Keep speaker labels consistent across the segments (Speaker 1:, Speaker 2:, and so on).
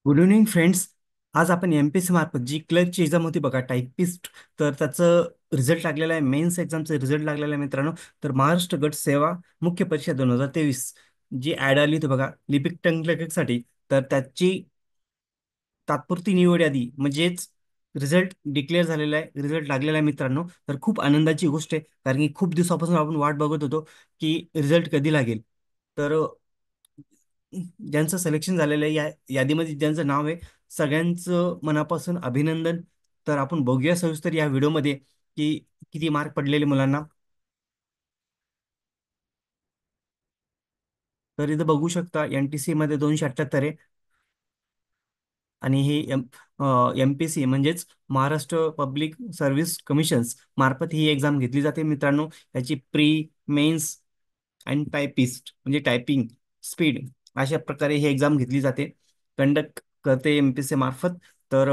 Speaker 1: Good evening friends. आज आपण MPSC मार्फत जी क्लर्कची एक्झाम होती बघा टायपिस्ट, तर त्याचं रिझल्ट लागलेला आहे. मेन्स एक्झामचं रिझल्ट लागलेला आहे मित्रांनो. तर महाराष्ट्र गट सेवा मुख्य परीक्षा 2023 जी ॲड आली होती बघा लिपिक टंकलेखकसाठी, तर त्याची तात्पुरती निवड यादी म्हणजेच रिझल्ट डिक्लेअर झालेला आहे, रिझल्ट लागलेला आहे मित्रांनो. तर खूप आनंदाची गोष्ट आहे, कारण की खूप दिवसापासून आपण वाट बघत होतो की रिझल्ट कधी लागेल. तर ज्यांचं सिलेक्शन झालेलं आहे या यादीमध्ये ज्यांचं नाव आहे, सगळ्यांचं मनापासून अभिनंदन. तर आपण बघूया सविस्तर या व्हिडिओमध्ये की किती मार्क पडलेले मुलांना. तर इथं बघू शकता NTC मध्ये 278 आहे. आणि हे MPC म्हणजेच महाराष्ट्र पब्लिक सर्व्हिस कमिशन्स मार्फत ही एक्झाम घेतली जाते मित्रांनो. याची प्री, मेन्स आणि टायपिस्ट म्हणजे टायपिंग स्पीड अशा प्रकारे ही एक्झाम घेतली जाते. कंडक्ट करते MPC मार्फत. तर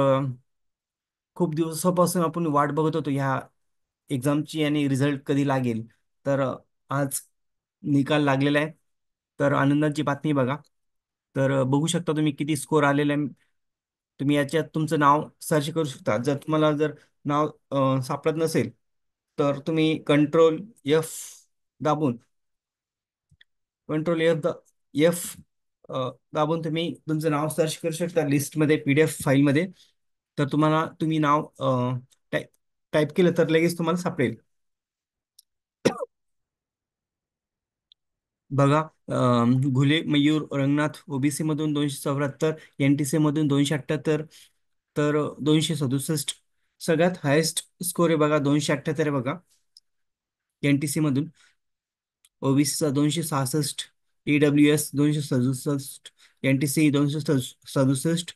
Speaker 1: खूप दिवसापासून आपण वाट बघत होतो ह्या एक्झामची आणि रिझल्ट कधी लागेल. तर आज निकाल लागलेला आहे. तर आनंदाची बातमी बघा. तर बघू शकता तुम्ही किती स्कोर आलेला आहे. तुम्ही याच्यात तुमचं नाव सर्च करू शकता. जर तुम्हाला जर नाव सापडत नसेल, तर तुम्ही Ctrl F दाबून कंट्रोल F दाबून तुम्ही तुमचं नाव सर्च करू शकता लिस्टमध्ये, PDF फाईलमध्ये. तर तुम्ही नाव टाईप टाईप केलं तर लगेच तुम्हाला सापडेल. बघा, घुले मयूर रंगनाथ OBC मधून 274, NTC मधून 278, तर 267 सगळ्यात हायेस्ट स्कोर आहे बघा. 278 आहे बघा NTC मधून. OBCचा 266, EWS 267, NTC 267.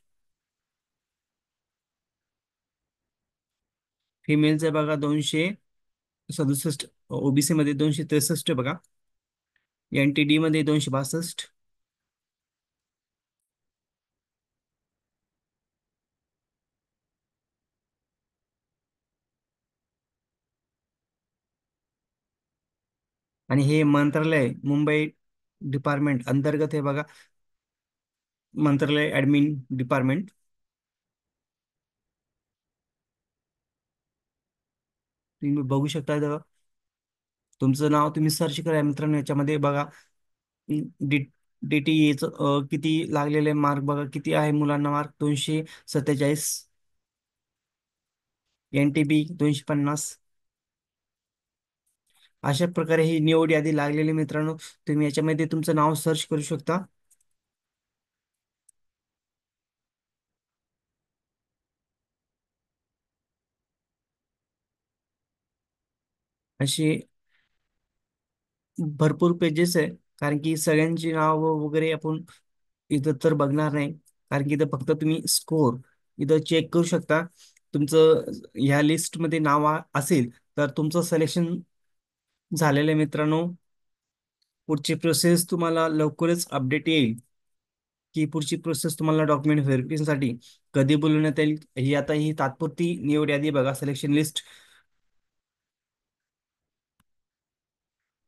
Speaker 1: फिमेलचं आहे बघा 267, OBC मध्ये 263 आहे बघा, NTD मध्ये 262. आणि हे मंत्रालय मुंबई डिपार्टमेंट अंतर्गत आहे बघा, मंत्रालय ऍडमिन डिपार्टमेंट. तुम्ही बघू शकता इथं तुमचं नाव तुम्ही सर्च करा मित्रांनो. याच्यामध्ये बघा डी DTEचं किती लागलेले मार्क बघा. किती आहे मुलांना मार्क? 247. NTB 250. अशा प्रकारे ही निवड यादी लागलेली मित्रांनो. तुम्ही याच्यामध्ये तुमचं नाव सर्च करू शकता. अशी भरपूर पेजेस आहे, कारण की सगळ्यांची नाव वगैरे आपण इथं तर बघणार नाही. कारण की इथं फक्त तुम्ही स्कोर इथं चेक करू शकता. तुमचं ह्या लिस्टमध्ये नाव असेल तर तुमचं सिलेक्शन झालेलं आहे मित्रांनो. पुढची प्रोसेस तुम्हाला लवकरच अपडेट येईल की पुढची प्रोसेस तुम्हाला डॉक्युमेंट व्हेरिफिकेशनसाठी कधी बोलवण्यात येईल. ही आता ही तात्पुरती निवड यादी बघा, सिलेक्शन लिस्ट.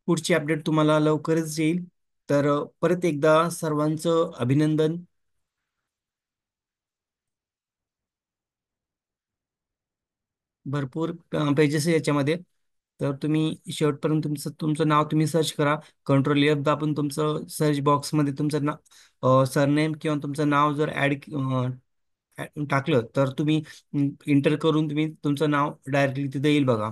Speaker 1: पुढची अपडेट तुम्हाला लवकरच येईल. तर परत एकदा सर्वांचं अभिनंदन. भरपूर पेजेस आहे याच्यामध्ये. तर तुम्ही शेवटपर्यंत तुमचं तुमचं नाव तुम्ही सर्च करा. Ctrl F दाबून तुमचं सर्च बॉक्समध्ये तुमचं नाव, सरनेम किंवा तुमचं नाव जर टाकलं तर तुम्ही इंटर करून तुम्ही तुमचं नाव डायरेक्टली तिथे येईल बघा.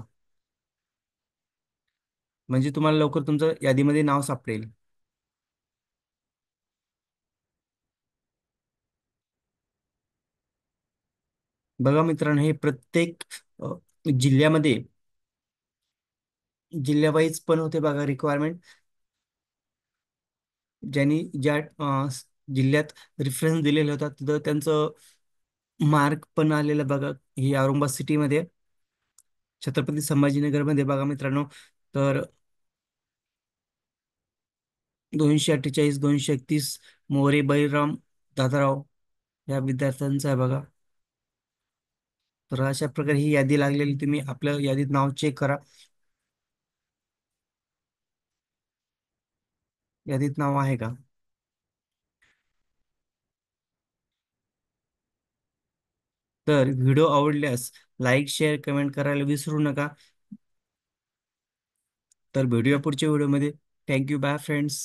Speaker 1: म्हणजे तुम्हाला लवकर तुमचं यादीमध्ये नाव सापडेल. बघा मित्रांनो, हे प्रत्येक अ, जिल्ह्यामध्ये जिल्ह्यावाईज पण होते बघा रिक्वायरमेंट. ज्यांनी ज्या जिल्ह्यात रेफरन्स दिलेला होता तिथं त्यांचं मार्क पण आलेलं बघा. ही औरंगाबाद सिटीमध्ये, छत्रपती संभाजीनगरमध्ये बघा मित्रांनो. तर 248, 231 मोरे बळीराम दादाराव या विद्यार्थ्यांचा आहे बघा. तर अशा प्रकारे ही यादी लागलेली, तुम्ही आपल्या यादीत नाव चेक करा. यादीत नाव आहे का? तर व्हिडिओ आवडल्यास लाईक शेअर कमेंट करायला विसरू नका. तर भेटूया पुढच्या व्हिडिओमध्ये. Thank you, bye friends.